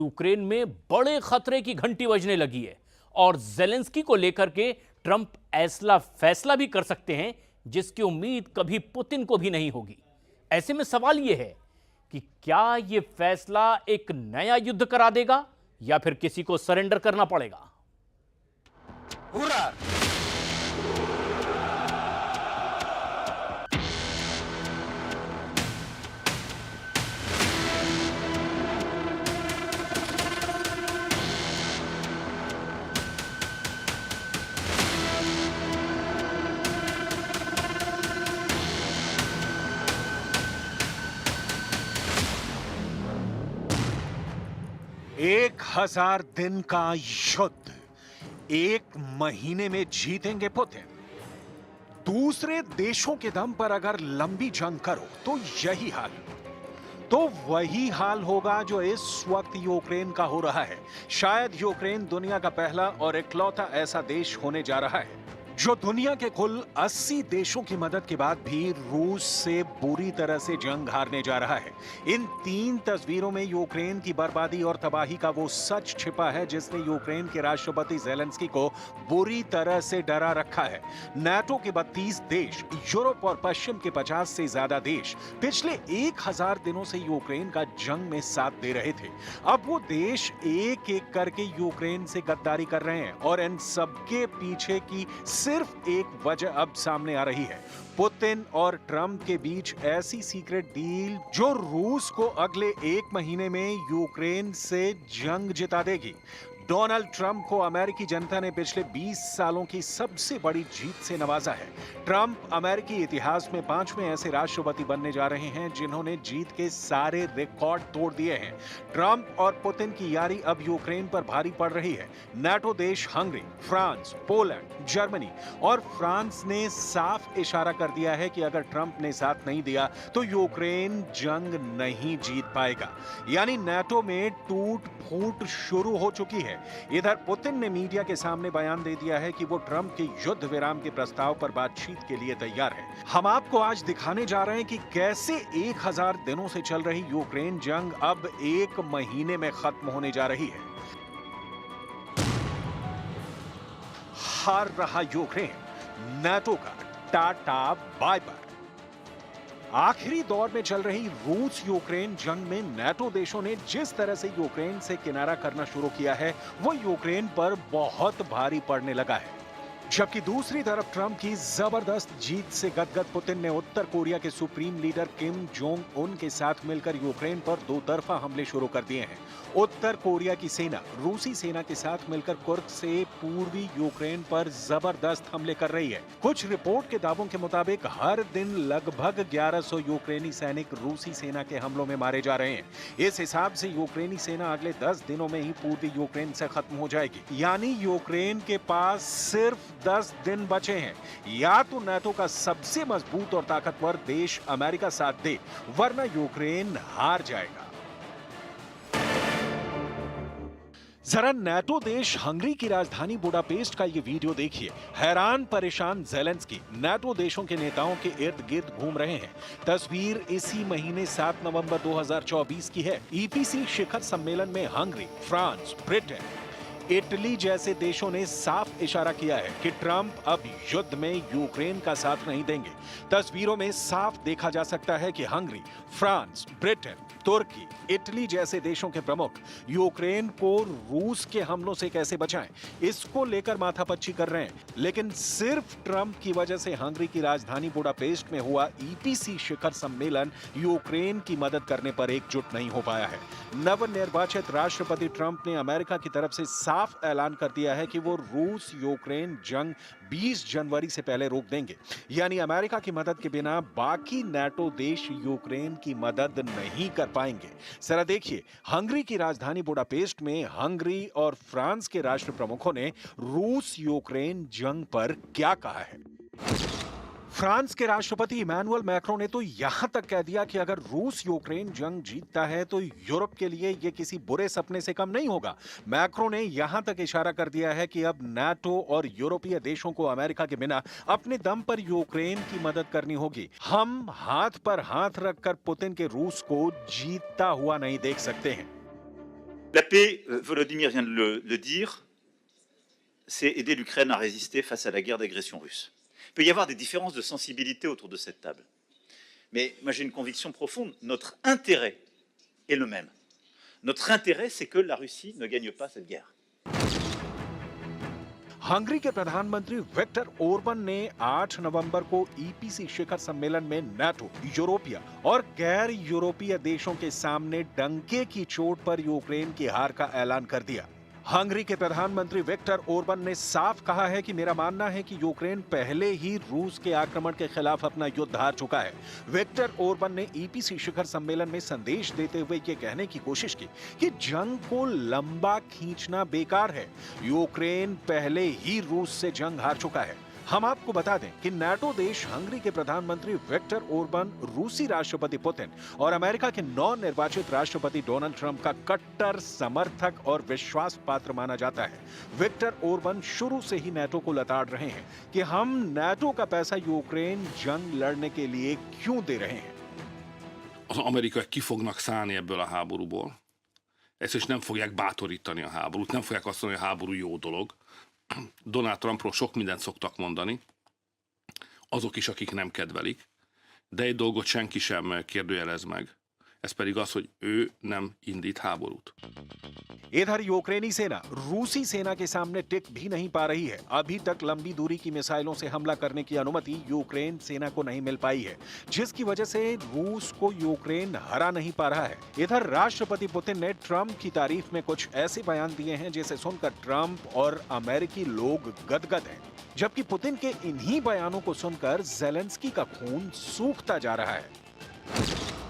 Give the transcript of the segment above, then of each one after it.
Ukraine में बड़े खतरे की घंटी बजने लगी है और जेलेंस्की को लेकर के ट्रंप ऐसा फैसला भी कर सकते हैं जिसकी उम्मीद कभी पुतिन को भी नहीं होगी। ऐसे में सवाल यह है कि क्या यह फैसला एक नया युद्ध करा देगा या फिर किसी को सरेंडर करना पड़ेगा। एक 1000 दिन का युद्ध 1 महीने में जीतेंगे पुतिन। दूसरे देशों के दम पर अगर लंबी जंग करो तो यही हाल, तो वही हाल होगा जो इस वक्त यूक्रेन का हो रहा है। शायद यूक्रेन दुनिया का पहला और इकलौता ऐसा देश होने जा रहा है जो दुनिया के कुल 80 देशों की मदद के बाद भी रूस से बुरी तरह से जंग हारने जा रहा है। इन 3 तस्वीरों में यूक्रेन की बर्बादी और तबाही का वो सच छिपा है जिसने यूक्रेन के राष्ट्रपति जेलेंस्की को बुरी तरह से डरा रखा है। नाटो के 32 देश, यूरोप और पश्चिम के 50 से ज्यादा देश पिछले 1000 दिनों से यूक्रेन का जंग में साथ दे रहे थे। अब वो देश एक एक करके यूक्रेन से गद्दारी कर रहे हैं और इन सबके पीछे की सिर्फ एक वजह अब सामने आ रही है, पुतिन और ट्रंप के बीच ऐसी सीक्रेट डील जो रूस को अगले 1 महीने में यूक्रेन से जंग जिता देगी। डोनाल्ड ट्रंप को अमेरिकी जनता ने पिछले 20 सालों की सबसे बड़ी जीत से नवाजा है। ट्रंप अमेरिकी इतिहास में 5वें ऐसे राष्ट्रपति बनने जा रहे हैं जिन्होंने जीत के सारे रिकॉर्ड तोड़ दिए हैं। ट्रंप और पुतिन की यारी अब यूक्रेन पर भारी पड़ रही है। नाटो देश हंगरी, फ्रांस, पोलैंड, जर्मनी और फ्रांस ने साफ इशारा कर दिया है कि अगर ट्रंप ने साथ नहीं दिया तो यूक्रेन जंग नहीं जीत पाएगा। यानी नाटो में टूट फूट शुरू हो चुकी है। इधर पुतिन ने मीडिया के सामने बयान दे दिया है कि वो ट्रंप के युद्ध विराम के प्रस्ताव पर बातचीत के लिए तैयार है। हम आपको आज दिखाने जा रहे हैं कि कैसे 1000 दिनों से चल रही यूक्रेन जंग अब 1 महीने में खत्म होने जा रही है। हार रहा यूक्रेन, नाटो का टाटा बाय बाय। आखिरी दौर में चल रही रूस यूक्रेन जंग में नाटो देशों ने जिस तरह से यूक्रेन से किनारा करना शुरू किया है वो यूक्रेन पर बहुत भारी पड़ने लगा है। जबकि दूसरी तरफ ट्रंप की जबरदस्त जीत से गदगद पुतिन ने उत्तर कोरिया के supreme leader Kim Jong Un के साथ मिलकर यूक्रेन पर 2 तरफा हमले शुरू कर दिए हैं। उत्तर कोरिया की सेना रूसी सेना के साथ मिलकर कुर्क से पूर्वी यूक्रेन पर जबरदस्त हमले कर रही है। कुछ रिपोर्ट के दावों के मुताबिक हर दिन लगभग 1100 यूक्रेनी सैनिक रूसी सेना के हमलों में मारे जा रहे हैं। इस हिसाब से यूक्रेनी सेना अगले 10 दिनों में ही पूर्वी यूक्रेन से खत्म हो जाएगी। यानी यूक्रेन के पास सिर्फ 10 दिन बचे हैं। या तो नाटो का सबसे मजबूत और ताकतवर देश अमेरिका साथ दे, वरना यूक्रेन हार जाएगा। जरा नाटो देश हंगरी की राजधानी बुडापेस्ट का ये वीडियो देखिए। हैरान परेशान जेलेंस्की नाटो देशों के नेताओं के इर्द गिर्द घूम रहे हैं। तस्वीर इसी महीने 7 नवंबर 2024 की है। ईपीसी शिखर सम्मेलन में हंगरी, फ्रांस, ब्रिटेन, इटली जैसे देशों ने साफ इशारा किया है कि ट्रंप अब युद्ध में यूक्रेन का साथ नहीं देंगे। तस्वीरों में साफ देखा जा सकता है कि हंगरी, फ्रांस, ब्रिटेन, तुर्की, इटली जैसे देशों के प्रमुख यूक्रेन को रूस के हमलों से कैसे बचाएं, इसको लेकर माथापच्ची कर रहे हैं। लेकिन सिर्फ ट्रंप की वजह से हंगरी की राजधानी बुडापेस्ट में हुआ ईपीसी शिखर सम्मेलन यूक्रेन की मदद करने पर एकजुट नहीं हो पाया है। नवनिर्वाचित राष्ट्रपति ट्रंप ने अमेरिका की तरफ से साफ ऐलान कर दिया है कि वो रूस यूक्रेन जंग 20 जनवरी से पहले रोक देंगे। यानी अमेरिका की मदद के बिना बाकी नाटो देश यूक्रेन की मदद नहीं कर पाएंगे। जरा देखिए हंगरी की राजधानी बुडापेस्ट में हंगरी और फ्रांस के राष्ट्र प्रमुखों ने रूस यूक्रेन जंग पर क्या कहा है। फ्रांस के राष्ट्रपति इमैनुअल मैक्रों ने तो यहां तक कह दिया कि अगर रूस यूक्रेन जंग जीतता है तो यूरोप के लिए यह किसी बुरे सपने से कम नहीं होगा। मैक्रों ने यहां तक इशारा कर दिया है कि अब नाटो और यूरोपीय देशों को अमेरिका के बिना अपने दम पर यूक्रेन की मदद करनी होगी। हम हाथ पर हाथ रखकर पुतिन के रूस को जीतता हुआ नहीं देख सकते हैं। La paix, Volodymyr vient de le dire, c'est aider l'Ukraine à résister face à la guerre d'agression russe. Il peut y avoir des différences de sensibilité autour de cette table. Mais moi j'ai une conviction profonde, notre intérêt est le même. Notre intérêt, c'est que la Russie ne gagne pas cette guerre. Hungary के प्रधानमंत्री Victor Orbán ने 8 नवंबर को EPC शिखर सम्मेलन में NATO, यूरोपीय और गैर यूरोपीय देशों के सामने डंके की चोट पर यूक्रेन की हार का ऐलान कर दिया। हंगरी के प्रधानमंत्री विक्टर ओरबन ने साफ कहा है कि मेरा मानना है कि यूक्रेन पहले ही रूस के आक्रमण के खिलाफ अपना युद्ध हार चुका है। विक्टर ओरबन ने ईपीसी शिखर सम्मेलन में संदेश देते हुए ये कहने की कोशिश की कि जंग को लंबा खींचना बेकार है। यूक्रेन पहले ही रूस से जंग हार चुका है। हम आपको बता दें कि नाटो देश हंगरी के प्रधानमंत्री विक्टर ओरबन, रूसी राष्ट्रपति पुतिन और अमेरिका के नवनिर्वाचित राष्ट्रपति डोनाल्ड ट्रंप का कट्टर समर्थक और विश्वास पात्र माना जाता है। विक्टर ओरबन शुरू से ही नाटो को लताड़ रहे हैं कि हम नाटो का पैसा यूक्रेन जंग लड़ने के लिए क्यों दे रहे हैं। Az amerikaiak ki fognak szállni ebből a háborúból. Ezt is nem fogják bátorítani a háborút, nem fogják azt mondani, hogy a háború jó dolog. Donald Trumpról sok mindent szoktak mondani, azok is, akik nem kedvelik, de egy dolgot senki sem kérdőjelez meg, ez pedig az, hogy ő nem indít háborút. इधर यूक्रेनी सेना रूसी सेना के सामने टिक भी नहीं पा रही है। अभी तक लंबी दूरी की मिसाइलों से हमला करने की अनुमति यूक्रेन सेना को नहीं मिल पाई है, जिसकी वजह से रूस को यूक्रेन हरा नहीं पा रहा है। इधर राष्ट्रपति पुतिन ने ट्रंप की तारीफ में कुछ ऐसे बयान दिए हैं जिसे सुनकर ट्रंप और अमेरिकी लोग गदगद हैं, जबकि पुतिन के इन्हीं बयानों को सुनकर जेलेंस्की का खून सूखता जा रहा है।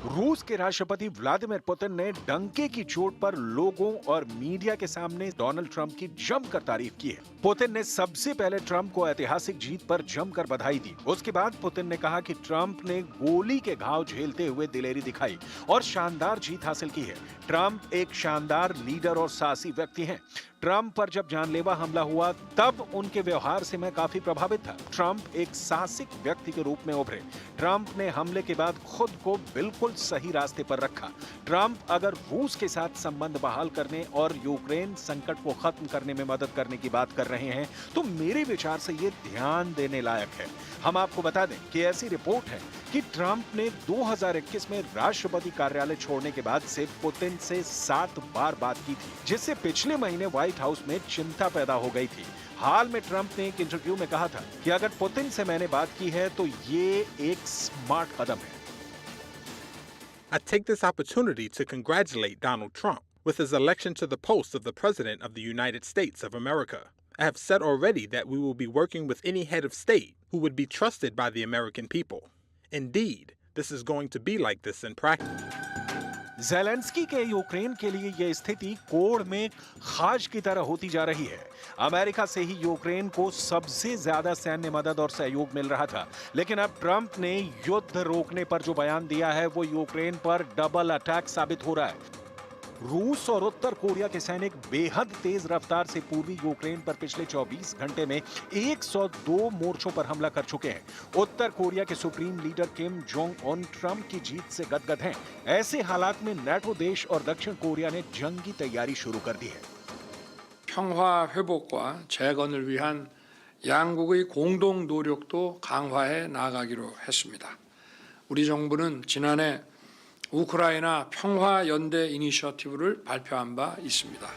रूस के राष्ट्रपति व्लादिमीर पुतिन ने डंके की चोट पर लोगों और मीडिया के सामने डोनाल्ड ट्रंप की जमकर तारीफ की है। पुतिन ने सबसे पहले ट्रंप को ऐतिहासिक जीत पर जमकर बधाई दी। उसके बाद पुतिन ने कहा कि ट्रंप ने गोली के घाव झेलते हुए दिलेरी दिखाई और शानदार जीत हासिल की है। ट्रंप एक शानदार लीडर और साहसी व्यक्ति हैं। ट्रंप पर जब जानलेवा हमला हुआ तब उनके व्यवहार से मैं काफी प्रभावित था। ट्रंप एक साहसिक व्यक्ति के रूप में उभरे। ट्रंप ने हमले के बाद खुद को बिल्कुल सही रास्ते पर रखा। ट्रंप अगर रूस के साथ संबंध बहाल करने और यूक्रेन संकट को खत्म करने में मदद करने की बात कर रहे हैं तो मेरे विचार से ये ध्यान देने लायक है। हम आपको बता दें कि ऐसी रिपोर्ट है कि ट्रंप ने 2021 में राष्ट्रपति कार्यालय छोड़ने के बाद से पुतिन से 7 बार बात की थी, जिससे पिछले महीने व्हाइट हाउस में चिंता पैदा हो गई थी। हाल में ट्रंप ने एक इंटरव्यू में कहा था कि अगर पुतिन से मैंने बात की है तो ये एक स्मार्ट कदम है। I take this opportunity to congratulate Donald Trump with his election to the post of the President of the United States of America. I have said already that we will be working with any head of state who would be trusted by the American people. Indeed, this is going to be like this in practice. Zelensky के Ukraine के लिए यह स्थिति कोड़ में खाज की तरह होती जा रही है। अमेरिका से ही यूक्रेन को सबसे ज्यादा सैन्य मदद और सहयोग मिल रहा था, लेकिन अब ट्रंप ने युद्ध रोकने पर जो बयान दिया है वो यूक्रेन पर डबल अटैक साबित हो रहा है। रूस और उत्तर कोरिया के सैनिक बेहद तेज रफ्तार से पूर्वी यूक्रेन पर पिछले 24 घंटे में 102 मोर्चों पर हमला कर चुके हैं। उत्तर कोरिया के supreme leader Kim Jong Un Trump की जीत से गदगद हैं। ऐसे हालात में नाटो देश और दक्षिण कोरिया ने जंग की तैयारी शुरू कर दी है। 평화 회복과 재건을 위한 양국의 공동 노력도 강화해 나가기로 했습니다. 우리 정부는 지난해 우크라이나 평화 연대 이니셔티브를 발표한 바 있습니다.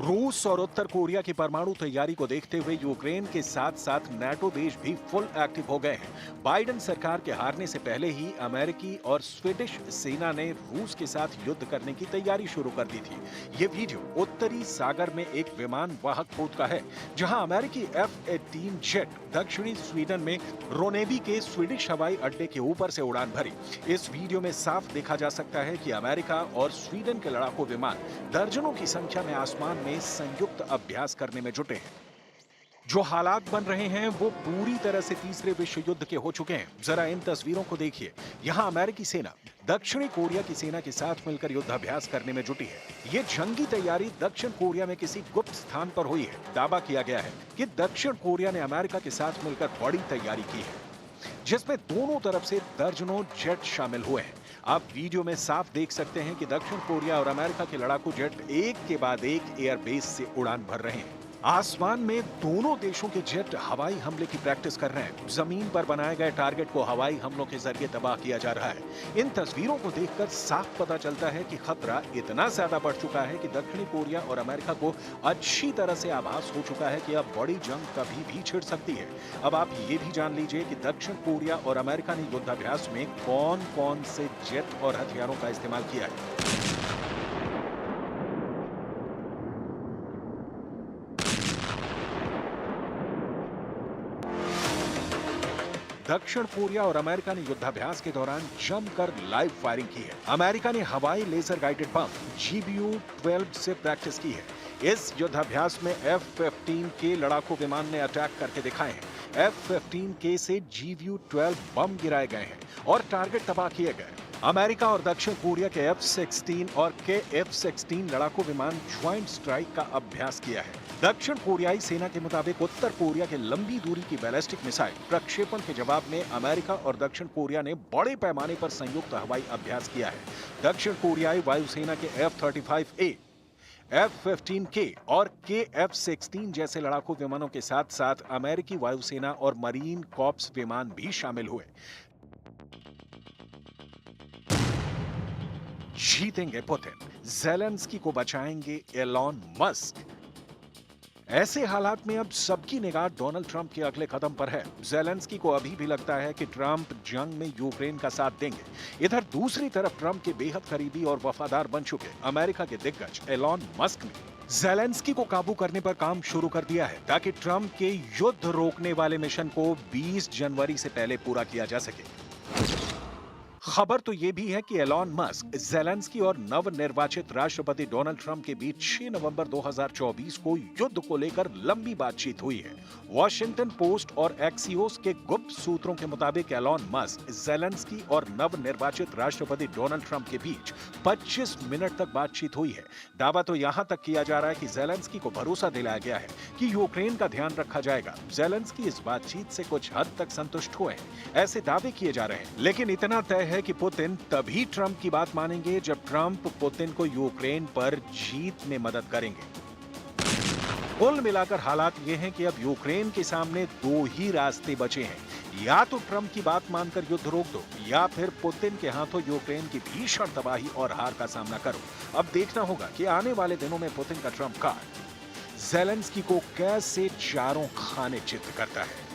रूस और उत्तर कोरिया की परमाणु तैयारी को देखते हुए यूक्रेन के साथ साथ नाटो देश भी फुल एक्टिव हो गए हैं। बाइडेन सरकार के हारने से पहले ही अमेरिकी और स्वीडिश सेना ने रूस के साथ युद्ध करने की तैयारी शुरू कर दी थी। ये वीडियो उत्तरी सागर में एक विमान वाहक पोत का है, जहां अमेरिकी F-18 जेट दक्षिणी स्वीडन में रोनेवी के स्वीडिश हवाई अड्डे के ऊपर से उड़ान भरी। इस वीडियो में साफ देखा जा सकता है कि अमेरिका और स्वीडन के लड़ाकू विमान दर्जनों की संख्या में आसमान में संयुक्त अभ्यास करने में जुटे हैं। जो हालात बन रहे हैं वो पूरी तरह से तीसरे विश्व युद्ध के हो चुके हैं। जरा इन तस्वीरों को देखिए। यहाँ अमेरिकी सेना दक्षिणी कोरिया की सेना के साथ मिलकर युद्धाभ्यास करने में जुटी है। ये जंगी तैयारी दक्षिण कोरिया में किसी गुप्त स्थान पर हुई है। दावा किया गया है कि दक्षिण कोरिया ने अमेरिका के साथ मिलकर बड़ी तैयारी की है, जिसमें दोनों तरफ से दर्जनों जेट शामिल हुए हैं। आप वीडियो में साफ देख सकते हैं कि दक्षिण कोरिया और अमेरिका के लड़ाकू जेट एक के बाद एक एयरबेस से उड़ान भर रहे हैं। आसमान में दोनों देशों के जेट हवाई हमले की प्रैक्टिस कर रहे हैं। जमीन पर बनाए गए टारगेट को हवाई हमलों के जरिए तबाह किया जा रहा है। इन तस्वीरों को देखकर साफ पता चलता है कि खतरा इतना ज्यादा बढ़ चुका है कि दक्षिणी कोरिया और अमेरिका को अच्छी तरह से आभास हो चुका है कि अब बड़ी जंग कभी भी छिड़ सकती है। अब आप ये भी जान लीजिए कि दक्षिण कोरिया और अमेरिका ने युद्धाभ्यास में कौन कौन से जेट और हथियारों का इस्तेमाल किया है। दक्षिण कोरिया और अमेरिका ने युद्धाभ्यास के दौरान जमकर लाइव फायरिंग की है। अमेरिका ने हवाई लेजर गाइडेड बम GBU-12 से प्रैक्टिस की है। इस युद्धाभ्यास में F-15 के लड़ाकू विमान ने अटैक करके दिखाए हैं। F-15K से GBU-12 बम गिराए गए हैं और टारगेट तबाह किए गए। अमेरिका और दक्षिण कोरिया के F-16 और F-16 लड़ाकू विमान ज्वाइंट स्ट्राइक का अभ्यास किया है। दक्षिण कोरियाई सेना के मुताबिक उत्तर कोरिया के लंबी दूरी की बैलिस्टिक मिसाइल प्रक्षेपण के जवाब में अमेरिका और दक्षिण कोरिया ने बड़े पैमाने पर संयुक्त हवाई अभ्यास किया है। दक्षिण कोरियाई वायुसेना के F-35A, F-15K और F-16 जैसे लड़ाकू विमानों के साथ साथ अमेरिकी वायुसेना और मरीन कॉर्प्स विमान भी शामिल हुए। जीतेंगे पुतिन, ज़ेलेंस्की को बचाएंगे एलॉन मस्क। ऐसे हालात में अब सबकी निगाह डोनाल्ड ट्रंप के अगले कदम पर है। ज़ेलेंस्की को अभी भी लगता है कि ट्रंप जंग में यूक्रेन का साथ देंगे। इधर दूसरी तरफ ट्रंप के बेहद करीबी और वफादार बन चुके अमेरिका के दिग्गज एलॉन मस्क ने ज़ेलेंस्की को काबू करने पर काम शुरू कर दिया है ताकि ट्रंप के युद्ध रोकने वाले मिशन को 20 जनवरी से पहले पूरा किया जा सके। खबर तो यह भी है कि एलॉन मस्क, ज़ेलेंस्की और नवनिर्वाचित राष्ट्रपति डोनाल्ड ट्रंप के बीच 6 नवंबर 2024 को युद्ध को लेकर लंबी बातचीत हुई है। वॉशिंगटन पोस्ट और एक्सियोस के गुप्त सूत्रों के मुताबिक एलॉन मस्क, ज़ेलेंस्की और नवनिर्वाचित राष्ट्रपति डोनाल्ड ट्रंप के बीच 25 मिनट तक बातचीत हुई है। दावा तो यहां तक किया जा रहा है कि ज़ेलेंस्की को भरोसा दिलाया गया है कि यूक्रेन का ध्यान रखा जाएगा। ज़ेलेंस्की इस बातचीत से कुछ हद तक संतुष्ट हुए हैं, ऐसे दावे किए जा रहे हैं। लेकिन इतना तय है कि पुतिन तभी ट्रंप की बात मानेंगे जब ट्रंप पुतिन को यूक्रेन पर जीत में मदद करेंगे। कुल मिलाकर हालात ये हैं कि अब यूक्रेन के सामने दो ही रास्ते बचे हैं, या तो ट्रंप की बात मानकर युद्ध रोक दो या फिर पुतिन के हाथों यूक्रेन की भीषण तबाही और हार का सामना करो। अब देखना होगा कि आने वाले दिनों में पुतिन का ट्रंप कार्ड ज़ेलेंस्की को कैसे चारों खाने चित्त करता है।